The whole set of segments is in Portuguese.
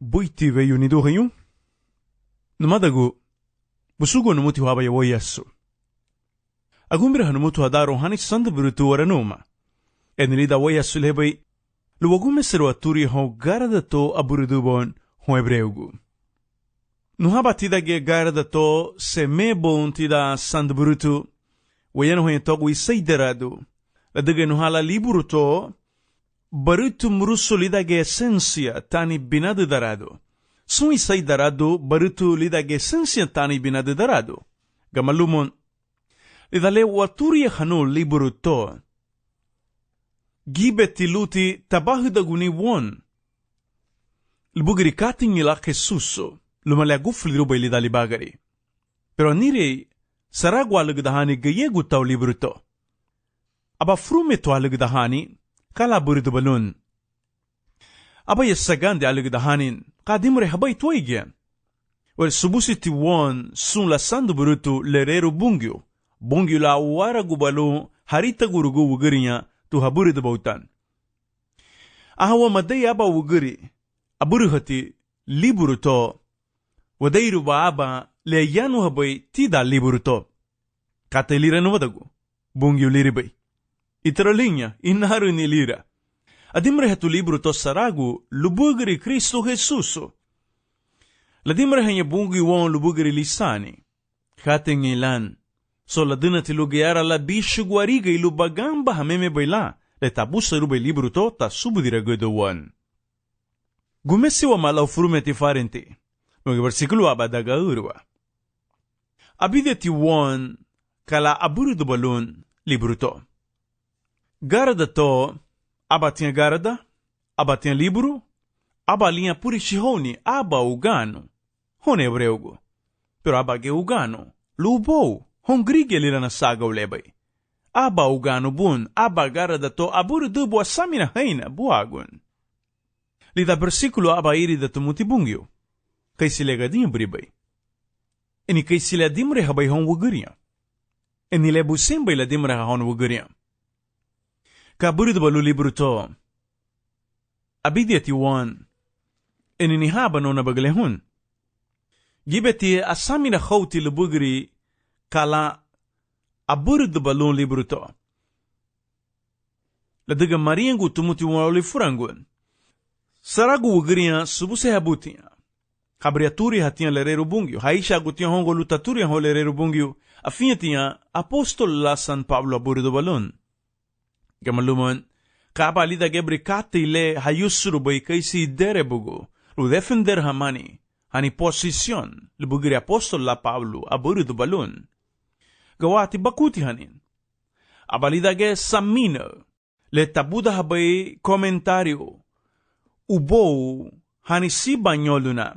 Buiti veio ni do renhu? Numadagu, busugo no muti haba yawo yesu. Agumbira hanu mutu hadaro hani sanda birutu waranuma. Enilida wa yesu lebai, luwagume seru aturi ho garada to aburudubon ho hebreugu. Nuhaba tidage garada to se mebon tida sanda birutu, wayano ho yentogu isaideradu. Ladage nuhala liburu to, barutu murusu lidage esensia tani binadu darado. Sun isai darado barutu lidage esensia tani binadu darado. Gamalumon, lidale waturi hanu liburu to. Gibe tiluti tabahudaguni won. Lbugiri kating ila kesuso, lumale agufli rubai lidali bagari. Pero nire, saragwa lugdahani gayegu tau liburu to. Aba frume to alugdahani, kala buridu balun. Aba yasagande alugdahanin, kadimre habay tuigyan. Well, subusiti won sun la sandu burutu lereru bungyo. Bungyo la wara gubalu harita gurugu wugirinya tu haburidu bautan. Ahawa maday aba wugiri, aburuhati liburu to. Wadairu ba aba le yanu habay tida liburu to. Kata iliranu wadagu, bungyo liribay. Itralinha, inaru ni lira. Adimre hatu libro to saragu, lubugri Cristo Jesuso. Ladimre hanya bungi won lubugri lisani. Kating ilan. So ladina tilugiara la bishu guariga ilubagamba hameme baila. Le tabusa rube libro to ta subudira godowan. Gumesi wa mala ufurumeti farenti. Mga versikulo abadaga urwa. Abideti won kala aburu do balon libro to. Garada to, aba tinha garada, aba tinha libro, aba linha purishihoni, aba ugano, hone hebreugo. Pero aba ge ugano, lubou, hongrige lira na saga ulebai. Aba ugano bun, aba garada to, aburu dubo asamina heina, buagun. Lida versikulo aba iri da tumuti bungyo, kay silegadinha bribai. Eni kay siladimre habay hon wuguriya. Eni lebu simbay ladimre hon wuguriya. Kaburidu balu libro to. Abidiati wan. Eninihaba no na bagalehun. Gibeti asamina khawti lubugri kala aburidu balu libro to. Ladaga mariengu tumuti wali furangun. Saragu wugriya subuse habutia. Kabriaturi hatia lereru bungyo. Haisha gutia hongo lutaturi ho lereru bungyo. Afiatia apostol la San Pablo aburidu balun. Gamalumon, kaba lida gebri kati le hayusuru bai kaisi dere bugu, lu defender hamani, hani posisyon, lubugiri apostol la Pablo, aburidu balun. Gawati bakuti hanin. Abalida ge samina, le tabuda habai komentario, ubou, hani si banyoluna.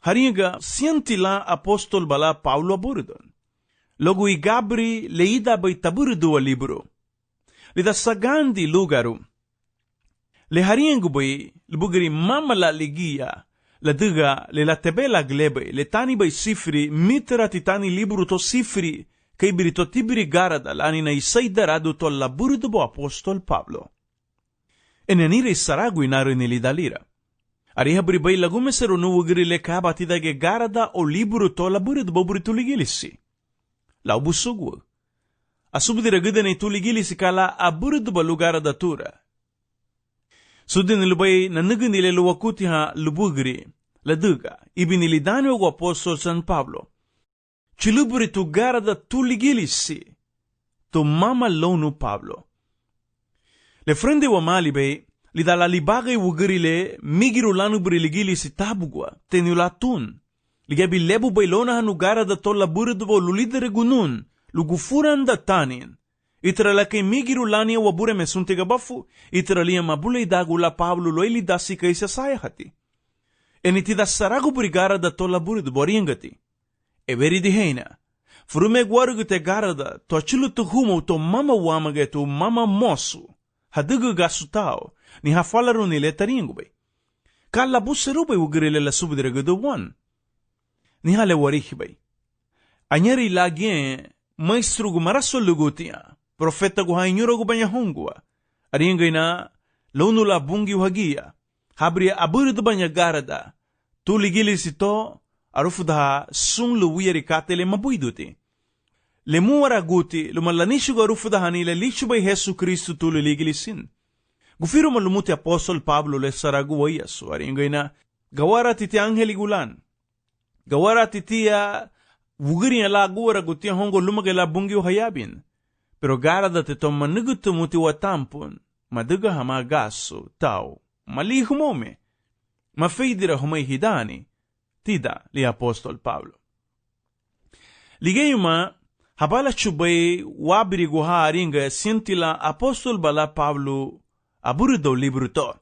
Haringa sientila apostol bala Pablo aburidon. Logo i gabri leida bai taburidu a libro. Lida sagandi lugaru. Le hariengu bai, lubugiri mamala ligia, la diga le la tebela glebe, le tani bai sifri, mitra titani libru to sifri, kay birito tibiri garada, lani na isay darado to laburido bo apostol Pablo. Enanire saragu inaru nilidalira. Arihabri bai lagumesero nuwugiri le kabatidage garada o libru to laburido bo burito ligilisi. Laubusugwa. Asubdira gudane tuligili sikala aburidu ba lugar da tura. Sudin lubay na naganile luwakuti ha lubugri, laduga, ibinilidani o apostol San Pablo. Chilubri tu gara da tuligili si, tu mama lonu Pablo. Le frende wa malibay, lidala libagay wugirile, migiru lanu briligili si tabugwa, tenulatun. Ligabi lebu bay lona hanu gara da to laburidu bo lulidere gunun, lugufuran da tanin. Itra kay migiru lania wabure mesunte gabafu, itra liya mabulay dagu la Pablo loyli dasi kay sa sayahati. Enitida saragu brigara da to laburidu boriangati. Everi di heina. Frume guarugu te garada, to achulu tu humo to mama wamage to mama mosu. Hadugu gasutao, ni hafalaru ni letaringu bay. Kala buseru bay ugrile la subdire guduwan. Ni hale warihi bay. Anyari lagien, maestro gumaraso lugutia, profeta guhainyuro gubanyahungua, aringay na, lono la bungi uhagia, habria aburido banya garada, tu ligilis ito, arufudha sung luwiyari katele mabuiduti. Lemuara guti, lumalanishu garufudha hanile lishu bay Jesu Kristu tu ligilisin. Gufiro malumuti apostol Pablo le saragu wayasu, aringay na, gawara titi angheli gulan. Gawara titia wugiri ala guara gutia hongo lumagela bungi hayabin. Pero garada tito manugutu muti watampun, maduga hama gaso, tau, mali humome. Mafeidira humay hidani, tida li apostol Pablo. Ligayuma, habala chubay wabiri guha aringa sintila apostol bala Pablo aburido libro to.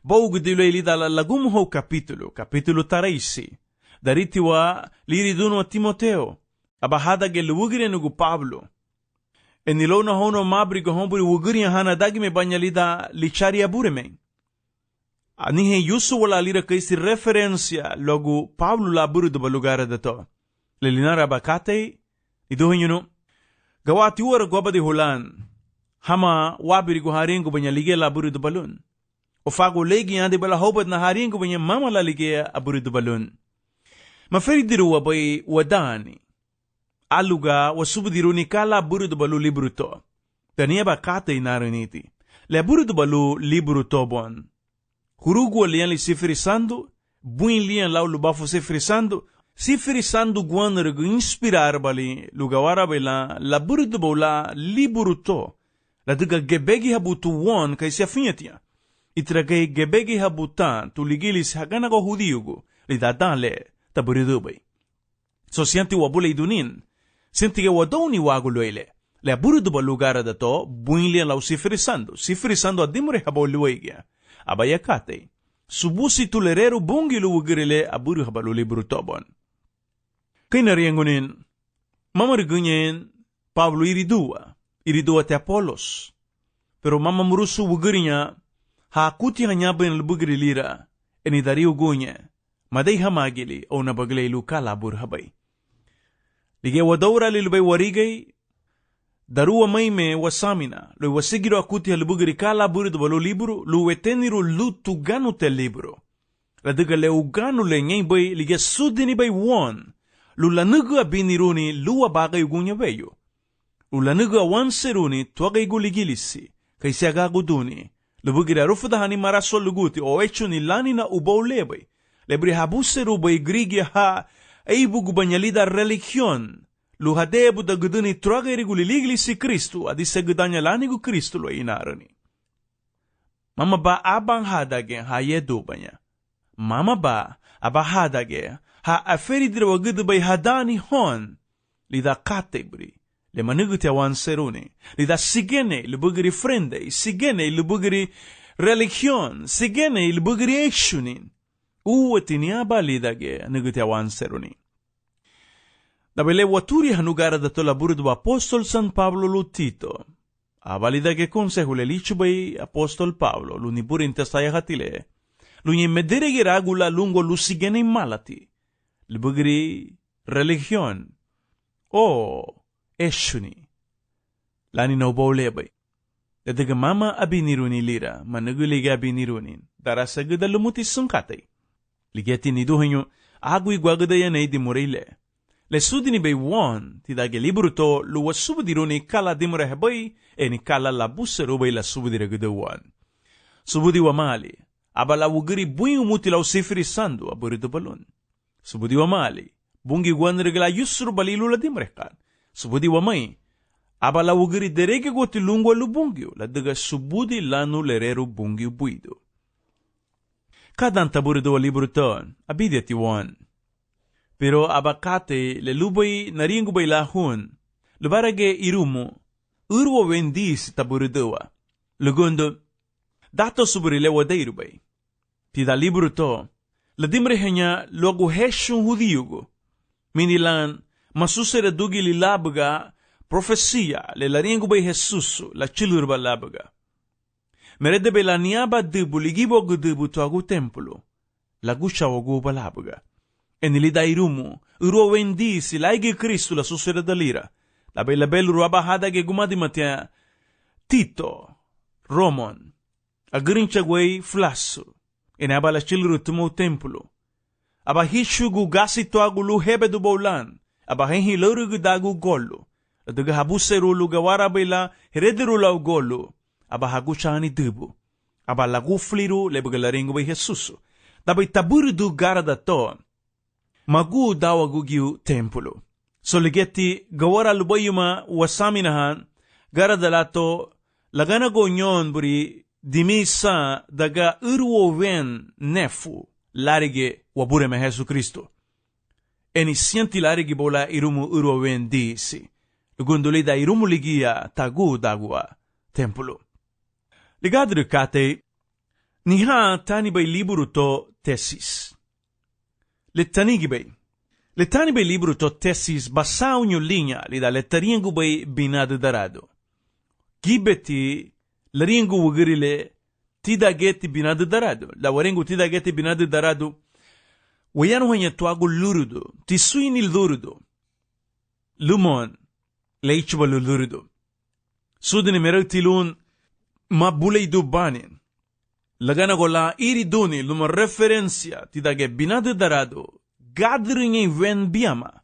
Baugudilo ilidala lagumho capítulo 13. Daritiwa liriduno a Timoteo, abahada gel wugire nugu Pablo. Enilona hono mabrigo homburi wugiri hana dagime banyalida lichari abureme. Anihe yusu wala lira kaisi referencia logo Pablo la burido balugara dato. Lelinara bakate, iduhinyuno, gawati uwara gwabadi hulan, hama wabirigo haringo banyalige la burido balun. O fago legi ande bala hobad na haringo banya mama la ligea aburido balun. Maferidiru wabay wadani. Aluga wasubudiru ni kala burido balu libro to. Tania bakata inariniti. Le burido balu libro to bon. Hurugu lian li sifrisando, buin lian lau lubafo sifrisando guan regu inspirar bali lugawara bela la burido bola libro to. La duga gebegi habutu won kay siya finyatia. Itragay gebegi habutan tuligilis haganago hudiugo li dadale taburido bay. So siyanti wabula idunin. Sintige wadoni waguloyle. Le burido ba lugar dato buinlian lau sifrisando adimure habo luwaigia. Abayakate. Subusi tulerero bungi luwagirile aburu habalu libro tobon. Kay nariyangunin, mamarigunin Pablo iridua te Apolos. Pero mamamurusu wugirinya, haakuti hanyabin lubugiri lira, enidari ugunya, maday hamagili o nabaglay lukala abur habay. Lige wadawra lilubay warigay, daruwa mayme wasamina, loy wasigiro akuti halubugiri kala burido balo libro, luweteniru lutu ganu te libro. Ladaga le uganu le ngay bay, lige sudini bay won, lulanugu abiniruni luwa bagay ugunya bayo. Lulanugu awanseruni tuagay guligilisi, kaysi agaguduni, lubugiri arufudahani marasol luguti o echuni lani na ubaw lebay, lebri habuseru bay grigia ha, aibugu banyalida religion, luhadebu da guduni trageri guliligli si Kristu, adi segudanya lanigu Kristu lo inarani. Mama ba abang hadage ha yedu banya. Mama ba abahadage ha aferidre wagudu bay hadani hon, lida katebri, le manuguti awan seruni, lida sigene lubugiri frende, sigene lubugiri religion, sigene lubugiri ekshunin. Uwatiniaba lidage nuguti awan seruni. Dabele waturi hanugara dato laburu do apostol San Pablo lutito. Abalidage consejo le lichu bay apostol Pablo, luniburi intestaya hatile. Lunye mederege ragula lungo lusigene malati. Libugri religion. O eshuni. Lani no bowlebay. Dadaga mama abiniruni lira, manuguliga abinirunin. Darasagada lumutis sungkatay. Ligeti ni duhenyo, agui guagadayan ay dimurile. Le sudini bay won, tidage libro to, luwa subudiruni kala dimure hebay, e ni kala labusero bay la subudire gudawan. Subudi wa mali, abala wugiri buing umuti lau sifrisando aburito balon. Subudi wa mali, bungi guan regla yusru balilu la dimrekan. Subudi wa may, abala wugiri derege goti lungwa lubungyo, la daga subudi lanu lerero bungyo buido. Kadang taburido wa libro ton, abidiati wan. Pero abakate le lubay naringo bay lahun, lubarage irumo, urwa wendis taburidowa. Lugundo, dato suburile wadeiru bay. Tida libro to, la dimrehenya logo heshun hudiyugo. Minilan, masusere dugi li labaga, profesia le laringo bay Jesusu, la chilurba labaga. Meredebe la niaba dubu ligibo gudubu to agu templo, la gusha wagu balabaga. Enilida irumu, uro wendisi laigi Kristu la susere dalira, la bella bel ruabahada ge gumadi matia, Tito, Romon, agrincha gwei flasso, ene abala chilru tumo templo. Aba hishugu gasito agulu hebe du boulan, aba henhi lorugu dagu golo. Aduga habuseru lugawara bela herederu lau golo, aba haguchani dubu. Aba lagu fliru lebegalaringu bay Jesusu. Dabay taburu du garada to, magu dawagu giu templo. So ligeti gawara lubayuma wasaminahan, garada lato, lagana go nyon buri dimisa daga urwo ven nefu, larige wabureme Jesu Kristo. Eni sienti larigi bola irumu urwo ven disi. Lugundulida irumu ligia tagu dagua templo. Ligadru kate, niha tani bay liburu to tesis. Letanigi bay. Letani bay liburu to tesis basau nyo linha lida letariengu bay binadu darado. Gibeti laringu wugirile tida geti binadu darado. La warengu tida geti binadu darado. Wayanu hanya tuagu lurudo. Tisuini lurudo. Lumon. Leichuba lurudo. Sudini meragtilun mabulei du banin. Lagana gola iri duni luma referencia tidage binadu darado. Gathering ven biama.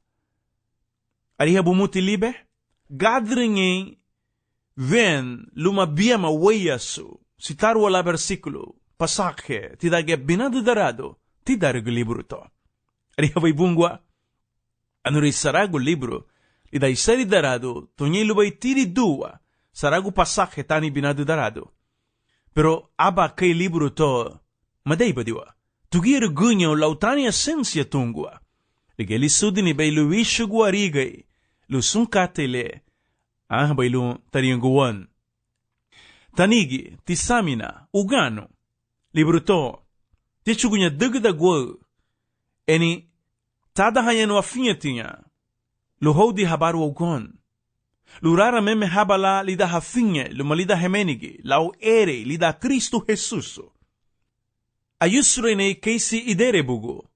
Ariha bumuti libe? Gathering ven luma biama weyasu. Sitaru ala versikulo. Pasaje tidage binadu darado. Tidargu libro to. Ariha bay bungwa. Anuri saragu libro. Idai sari darado. Tonyelu bay tiri dua. Saragu pasaje tani binadu darado. Pero aba kay libro to. Madei badiwa. Tugir gunyo lautani esencia tungwa. Ligeli sudini bay luishu guarigay. Lusunkatele. Bay lu tarianguwan. Tanigi, tisamina, ugano. Libro to. Tichugunya dugda gwa. Eni, tada hayano afinyatinha. Luhodi habaru ugon. Lurara meme habala lida hafinye, lumalida hemenigi, lau ere lida Cristo Jesuso. Ayusrene keisi idere bugo.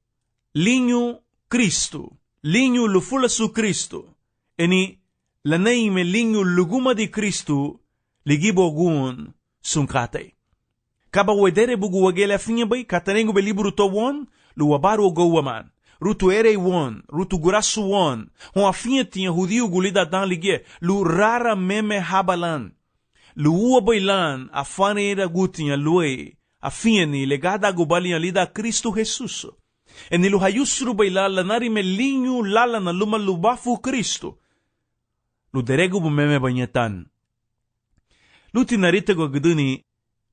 Linyu Cristo. Linyu lufula su Cristo. Eni laneime linyu luguma di Cristo ligibo gun sunkate. Kaba wedere bugo wagele afinye bay katarengu be liburu to won luwabaru go waman. Rutu ere won, rutu gurasu won. Hon afinye tinha hudiu gulida dan ligie lu rara meme habalan. Lu uwa bailan afane era gutinha lue. Afieni legada gubalia lida Cristo Jesus. Eni lu hayusru baila lanari melinyu lala na luma lubafu Cristo. Lu deregu bumeme banyetan. Lu tinarite go guduni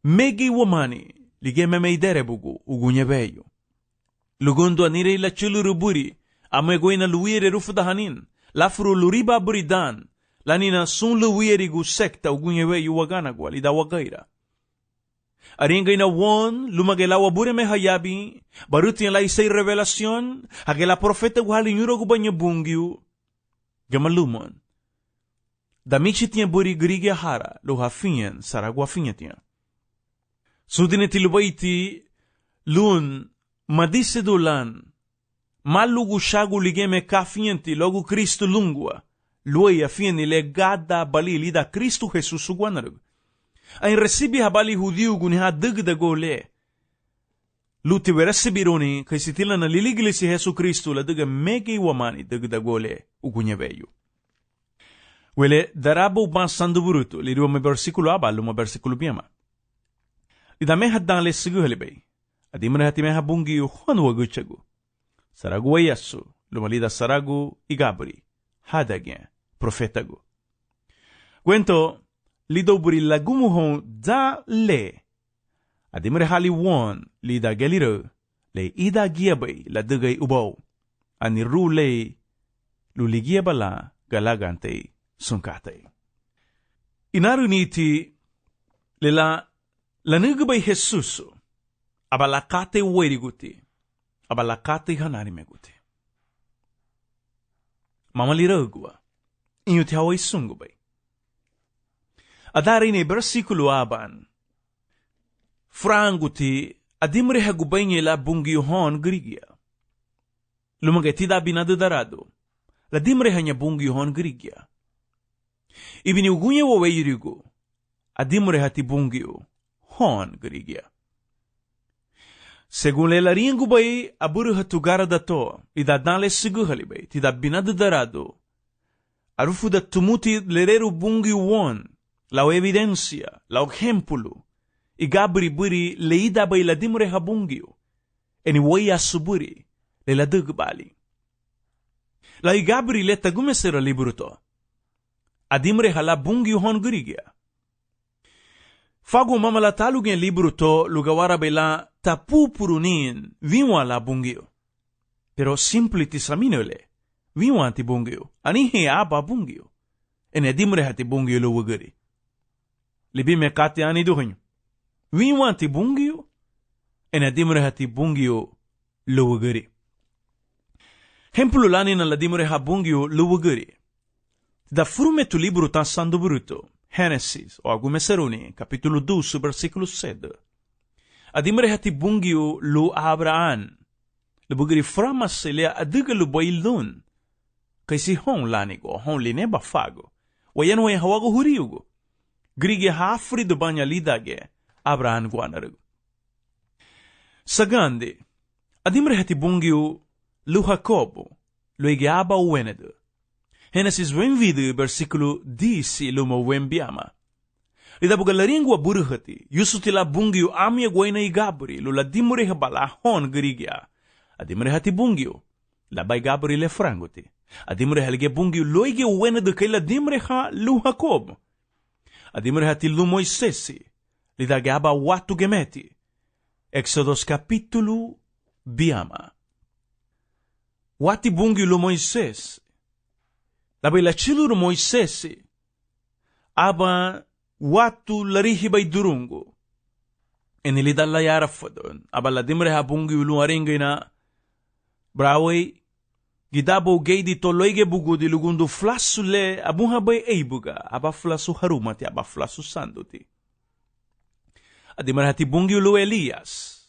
megi wamani lige meme idere bugu ugunye beyo. Lugundo anire la chuluru buri amegoina luire rufuda hanin lafuru luriba buridan lanina sun luire gu sekta ugunye beyo wagana gwa lida wagaira. Aringay na won, lumagelawa bure me hayabi, baruti la isay revelasyon, hagela profeta guhalin yuro gubanya bungyu, gamalumon. Damichit niya buri grigya hara, luhafinyan, saragwa finyatya. Sudin itilubaiti, lun, madisedulan, malugu shagu ligeme kafinyanti, logu Kristo lungwa, luay afiyan legada balilida Kristo Jesus ugwanarug. Ay resibi habali hudiu guniha dagda gole. Luti veresibironi kay sitila na liligili si Jesu Kristo la daga megi wamani dagda gole ugunya veyo. Wele darabo ban sanduburuto liruwa me versikulo aba luma versikulo biyama. Idame haddan le sigu halibay. Adimre hatime habungi Juan waguchagu. Saragu wayasu lumalida saragu igabri. Hadagya profetagu. Gwento lido buri lagumuhon da le. Adimre hali won lida geliro le ida giabay la dugay ubaw. Aniru le luligia bala galagante sunkate. Inaru niti lela lanugabay Jesuso abalakate weriguti abalakate hanarimeguti. Mamaliragwa inyuti haway sungubay. Adari ni versikulo aban. Franguti adimre hagubay la bungiyuhon grigya. Lumagay tida binado darado. La dimre hanya bungiyuhon grigya. Ibiniugunya wawayirigo. Adimre hati bungiyo hon grigya. Según le laringu bay, aburu hatugara dato, ida dale seguhali bay, tida binadu darado. Arufu da tumuti lereru bungi won, lau evidencia, lau exemplo, e gabri buri leida bay la dimre habungio, eni waya suburi, le la dugbali. La i gabri le tagumesera libro to. Adimre hala bungio hon gurigia. Fago mamala talugen libro to lugawara bela tapupurunin viwa la bungio. Pero simpli tisaminole, viwa anti bungio, anihe aba bungio. Ene dimre hati bungio lo wuguri. Libi me kate ani duhinyo. Viwa anti bungio, ene dimre hati bungio lo wuguri. Hemplu lani na la dimre ha bungio lo wuguri. Da frume tu libro tan sando bruto. Gênesis, o algume seruni, capítulo 2, versículo 7. Adimre hati bungio lu Abraham. Le bugiri frama se le adiga lu bailun. Kaisi hon lanigo, hon line bafago. Wayan way hawago huriugo. Grige hafri do banya lidage, Abraham guanarugo. Sagande, adimre hati bungio lu Jacobo, lu egeaba uenedo. Gênesis 20, versículo 10, luma wembiama. Lida buga la ringua burhati, yusutila bungio amia guaina i gabri, lula dimure habala hon grigya. Adimre hati bungio, la bay gabri le franguti. Adimre helge bungio loige wena de kaila dimre ha lu Jacob. Adimre hati lu Moisesi, lida gaba watu gemeti. Exodus capítulo biama. Wati bungio lu Moises. Labay la chiluru Moisesi, aba watu larihibay durungo. Enilidal la yarafadon, aba la dimre habungi ulu aringay na, braway, gidabo gaydi toloyge bugudi lugundu flasu le abuhabay eibuga, aba flasu harumati, aba flasu sanduti. Adimre hati bungi ulu Elias,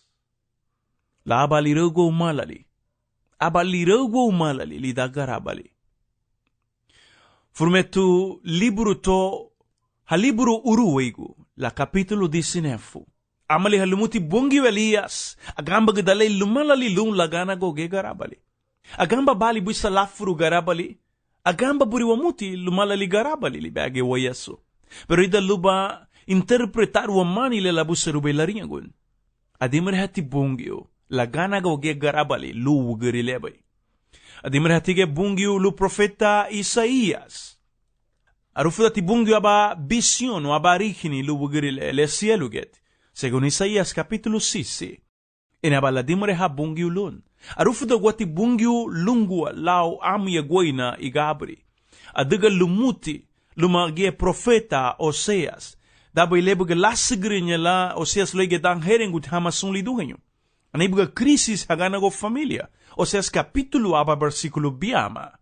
la aba lirogo umalali, lidagarabali. Furmetu libro to halibro uruweigu la capítulo 19. Amali halumuti bungi Elias agamba gdalay lumalali lung lagana goge garabali. Agamba bali buisa lafuru garabali. Agamba buriwamuti lumalali garabali libage wayaso. Pero ida luba interpretar wamani le labusa rubelaringun. Adimre hati bungio lagana goge garabali lu wugerilebay. Adimre hatige bungio lu profeta Isaías. Arufuda ti bungio aba vision o aba rigini lu wugirile le sieluget. Según Isaías capítulo 6. En aba la dimre ha bungio lun. Arufuda wati bungio lungua lau amia guaina i gabri. Adiga lumuti lumagie profeta Oseas. Daba ilebuga lasigrinya la Oseas loige dang herengut hamasun liduhenyo. Anibuga crisis hagana go familia. Oseas capítulo aba versículo biama.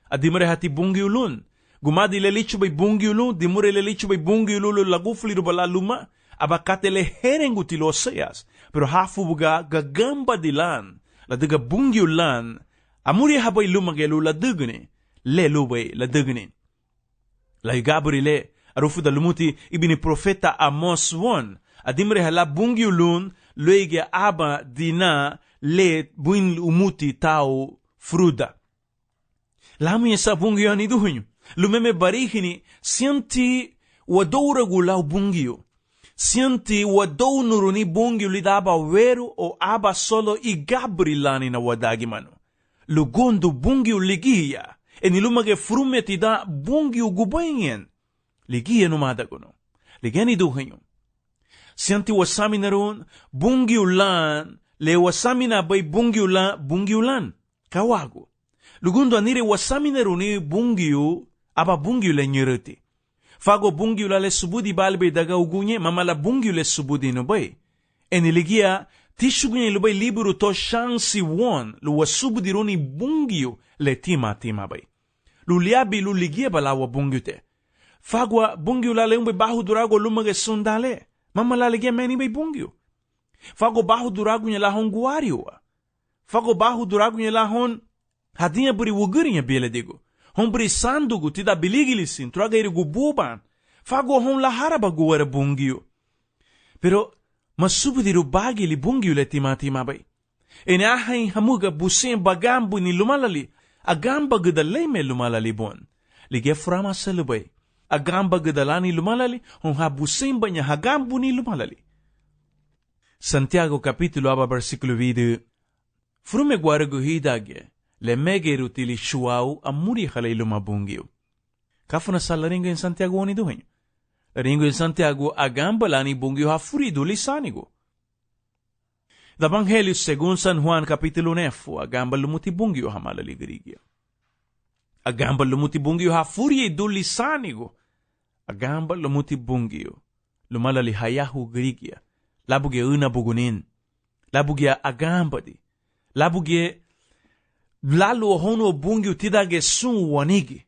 Adimre hati bungio lun. Gumadi lelichu bay bungio lun. Dimure lelichu bay bungio lun lagufli rubala luma. Abakate le herenguti lo Oseas. Pero hafu buga gagamba dilan. La diga bungio lan. Amuri habay lumagelu la digni. Le lubay la digni. La igabri le. Arufu da lumuti ibini profeta Amos 1. Adimre hala bungio lun. Luege aba dina le buin umuti tau fruda. Lamu yesa bungio ani duhunyo. Lumeme barihini sianti wadoura gulau bungio. Sianti wadou nuruni bungio lidaba weru o aba solo i gabri lani na wadagi mano. Lugundu bungio ligiya. Eni lumage frumeti da bungio gubayen. Ligiya numadagono. Ligeni duhunyo. Sianti wasami narun bungio lan. Le wasami na bay bungio lan. Kawago. Lugundo anire wasami naruni bungio. Aba bungio le nyerete. Fago bungio la le subudi balbe daga ugunye. Mama la bungio le subudi no bay. Eniligia tishugunye lo bay liburu to shansi won. Lu wasubudi runi bungio le tima bay. Lu liabi lu ligia balawa bungio te. Fagwa bungio la le umbe bahu durago lumage sundale. Mama la ligia meni bay bungio. Fago bahu durago nye lahon guariwa. Fago bahu durago nye lahon hadinha buri wugurinha bele digo. Hon buri sandugu tida biligilisin traga iri gububan. Fago hon la haraba guara bungio. Pero Masubudiru bagi li bungi ule tima bay. Ene ahay hamuga busin bagambu ni lumalali. Agamba gudalay me lumalali bon. Lige frama salubay. Agamba gudalani lumalali. Hong habusin ba niya hagambu ni lumalali. Santiago capítulo aba versículo 20. Frume guaragu hidage. Le megeru tili shuau amuri halay lumabungiu. Kafuna salaringo in Santiago oni duhenyo. Ringo in Santiago agamba lani bungiu hafuridu lisanigo. Da Evangelio según San Juan capítulo 9 agamba lumuti bungiu hamalali grigya. Agamba lumuti bungiu hafuridu lisanigo. Agamba lumuti bungiu lumalali hayahu grigya. Labuge una bugunin. Labuge agamba di. Labuge lalu hono bungiu tidage sun wanigi.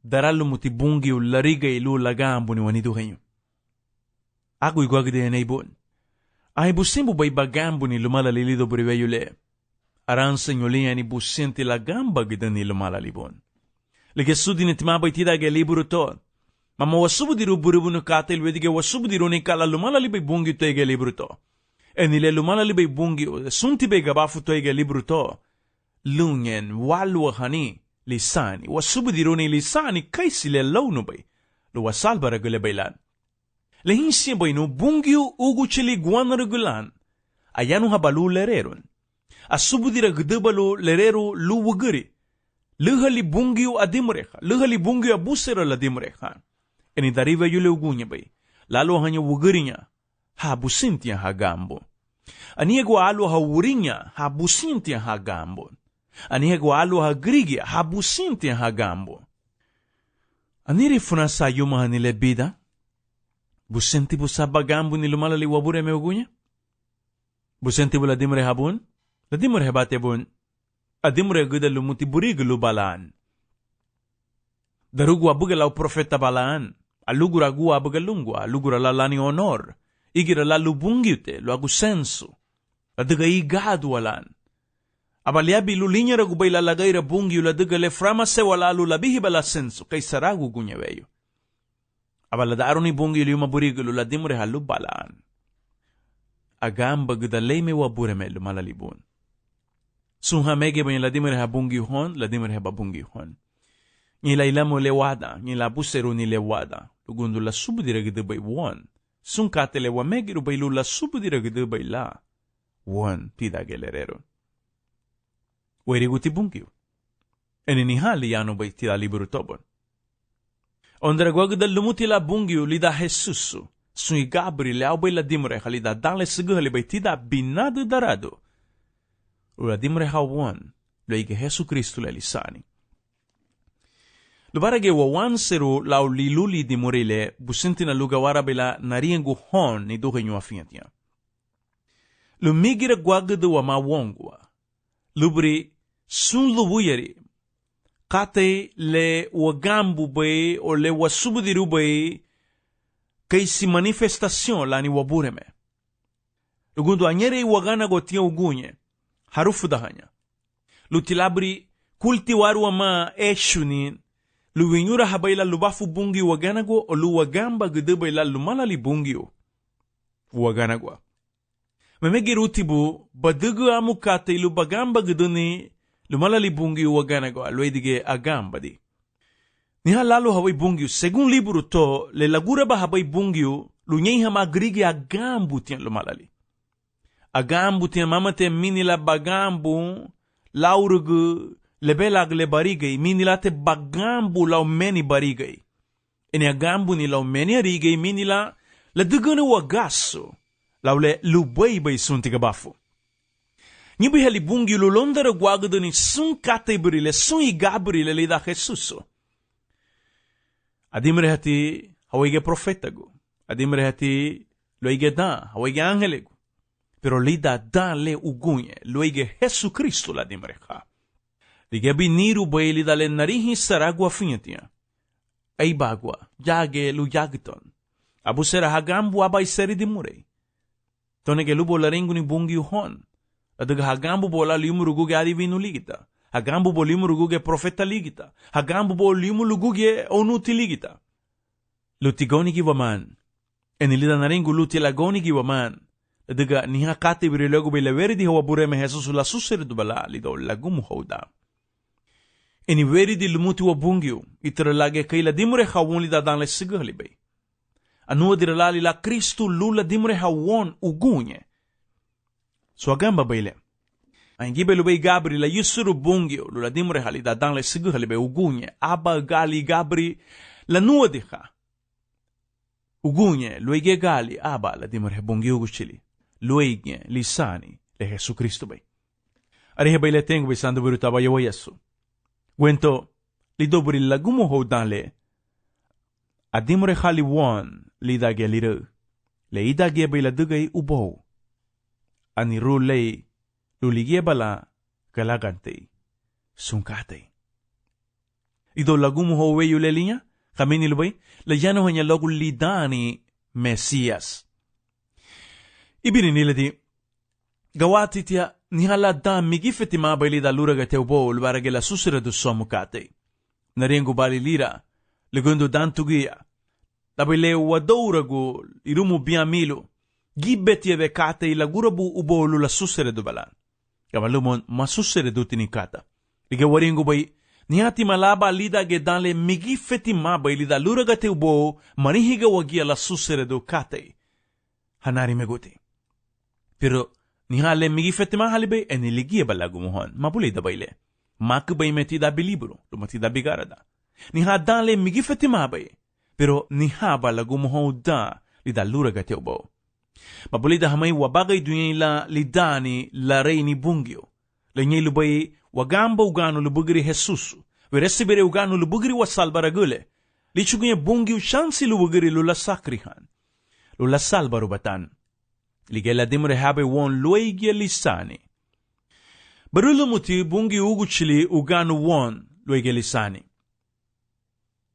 Daralu muti bungiu lariga ilu lagambu ni wanidu henyo. Aku igwagde na ibon. Ay busimbu bay bagambu ni lumalalilido buriweyo le. Aran senyolia ni businti lagamba gidan ni lumalalibon. Ligesu ni timabay tidage liburu to. Mama wasubu diru buribu no katel wedige wasubu diru ni kala lumalalibay bungiu to ege liburu to. Enile lumalalibay bungiu sunti bay gabafu to ege liburu to. Lunyen walwa hani. Lisani, wasubudironi lisani kaisi le launu bay. Lo wasalba regule baylan. Lehinsi bay no bungiu ugu chili guan regulan. Ayanu habalu lereron. Asubudira gdebalu lereru lu wuguri. Luhali bungiu adimreha. Luhali bungiu abusera la dimreha. Eni dariva yule ugunya bay. Lalo hanya wugurinya. Ha busintia ha gambo. Aniego alo ha wurinya. Ha busintia ha gambo. Aniego alo ha grigya habusinti ha gambo. Aniri funa sa yuma hanile bida? Businti bu sa bagambu ni lumalali wabure me ugunya? Businti bu ladimre habun? Ladimre hebate bun? Adimre guda lumuti burig lubalaan. Darugu abuga lau profeta balaan. Alugura gu abuga lungwa. Alugura lalani honor. Igira la lubungyute. Lo agu sensu. Adaga igadu walan. Abaliabi lulinya ragu bay lalagay ra bungi uladaga le frama se wala lulabihi bala sensu kay saragu gunyaweyo. Abalada aroni bungi uliyuma burigu luladimure halu balaan. Agamba gudalay me wabureme lumalalibun. Sunha mege ba ladimure ha bungi hon, ladimure ha babungi hon. Nila ilamo lewada, nila buseru ni lewada. Lugundu la subudira gudabay won. Sunkate lewa mege rubay lula subudira gudabay la. Won, pida gelerero. Weriguti bungiu. Eni hali yano bay tila liburu tobon. Ondra gwagda lumuti la bungiu lida Jesusu. Sui Gabriel le bay la dimre halida dale seguhali bay tida binadu darado. Ula dimre hawon lo ige Jesu Kristu le lisani. Lubarage wawan seru lau liluli dimurile businti na lugawara bela nariengu hon ni duhenyu afiantia. Lumigira gwagda wa mawongwa. Lubri sun lubuyari kate le wagambu bay o le wasubudiru bay kaisi manifestacion la ni wabureme. Lugundu anyere wagana gotia ugunye harufu dahanya. Lutilabri kultiwaru ama eshuni luwinyura habayla lubafu bungi waganago o luwagamba gdebayla lumalali bungio waganagwa. Memegirutibu badugu amukate ilu bagamba guduni lumalali bungiu waganago alwedige agamba di. Niha lalo hawai bungiu segun liburu to le lagura ba hawai bungiu lunyei hama grigi agambu tian lumalali. Agambu tian mamate minila bagambu laurugu lebelag le barigay minila te bagambu lau meni barigay. Eni agambu ni lau meni arigay minila la dugunu wagaso. Laule lubay bay sun tiga bafu. Nibi hali bungi lulondara guagado ni sun katebrile sun igabrile le da Jesuso. Adimre hati hawige profetago. Adimre hati loige da hawige angelego. Pero lida da le ugunye loige Jesu Kristo la dimre ha. Lige biniru bay lida le narihi saragua fintia. Ay bagwa jage lu jagton. Abusera hagambu abay seri dimurei. Tonege lubo laringu ni bungi hon. Adaga hagambu bola limu ruguge adivinu ligita. Hagambu bo limu ruguge profeta ligita. Hagambu bo limu ruguge onuti ligita. Lutigoni ki waman. Enilida na rin guluti lagoni giwaman. Daga niha kati birilogo bay laveri di hawa bureme Jesus la susirido bala lidaw lagumu hawda. Eni veri di lumuti wa bungyo itiralage kaila dimure hawon lida dan le sigahli bay. Anua diralali la Kristu lula dimure hawon ugunye. So agamba bayle. Ang gibe lubay gabri la yusuru bungyo lula dimure halida dan le sigahli bay ugunye. Aba gali gabri la nua diha. Ugunye luige gali aba la dimure bungyo guchili. Luige lisani le Jesu Kristo bay. Arihe bayle tengo bay sandu birutaba yawa Yesu. Wento, li dobri lagumo ho danle. Adimre khali won li dage liru. Le idage bay la dugay ubo. Ani ru lei lulige bala galagante. Sunkate. Ido lagumo ho weyu le linya. Kamini lubay. La yano hanya logu lidani Mesias. Ibini niladi. Gawati tia nihala da migifeti mabali da luraga teubo lbarage la susira du somukate. Narengu bali lira, legundo dantugia. Dabile wadouragu irumu biamilo. Gibeti eve kate ila gurabu ubolu la susira du balan. Kamalumon ma susira du tinikata. Lige warengu bay, nihati malaba lida ge danle migifeti mabali da luraga teubo manihiga wagia la susira du kate. Hanari meguti. Pero, nihale migi fetima halibe eniligie balagumuhon mapuli da baile mak bay meti da bilibro lumati da bigarada niha dale migi fetima bay pero niha balagumuhon da li da lura gateubo mapuli da hamay wabagay dunya la lidani la reini bungyo lenye lubay wagamba ugano lubugiri Jesus veresibere ugano lubugiri wasalbaragule lichugunye bungyo shansi lubugiri lula sakrihan lula salbarubatan Ligela dimre habe won loigia lisani. Barulu muti bungi uguchili uganu won loigia lisani.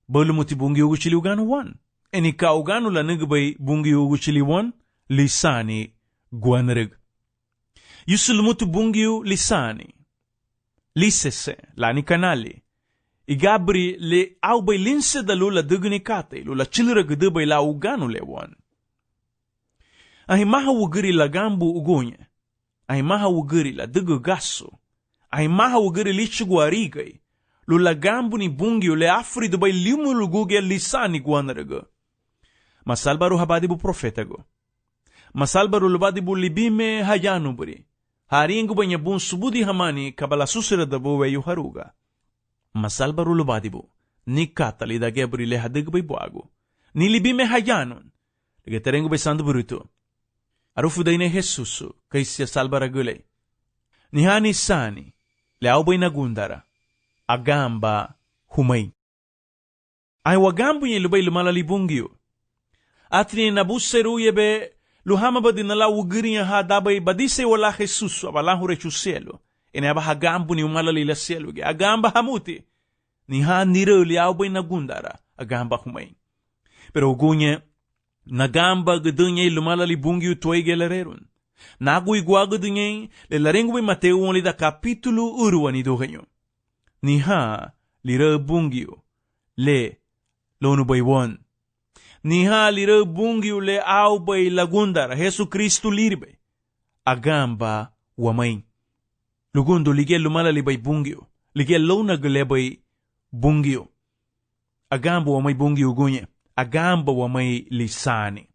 Barulu muti bungi uguchili uganu won. Enika uganu la nigabay bungi uguchili won lisani guanrig. Yusul mutu bungi lisani. Lisese lani kanali. Igabri le aubay linse da lula dugunikate lula chilirag dubay la uganu le won. Ahimaha wugiri la gambu ugunye. Ahimaha wugiri la dugu gaso. Ahimaha wugiri lichugu arigay. Lula gambu ni bungi le afri dubay limu luguge lisani guanarago. Masalbaru habadibu profetago. Masalbaru lubadibu libime hayanu buri. Haringu banya bun subudi hamani kabala susira dabu weyu haruga. Masalbaru lubadibu. Ni katali da gebri le hadig bay buago. Ni libime hayanun. Legeterengu bay sandu buruto. Arufu daine Jesusu, kaisya salbaragule. Nihani sani, leaubay nagundara, agamba humay. Ay wagambu nye lubay lumalalibungyo. Atri nabuseru yebe, luhama ba dinala ugiriya ha dabay badise wala Jesusu, abalahu rechu cielo. Ene aba hagambu ni umalalila cielo ge, agamba hamuti. Niha niro leaubay nagundara, agamba humay. Pero ugunye, Nagamba gadunya lumalali bungi tuay gelarerun. Nagu igwa gadunya le larengu Mateo wali da kapitulo uruani doganyo. Niha lira bungio le lonu baywon. Niha lira bungio le au bay lagundara Jesu Kristu lirbe. Agamba wamay. Lugundo ligel lumalali bay bungio. Ligel lona gale bay bungio. Agamba wamay bungio gunye. Agamba wamay lisani.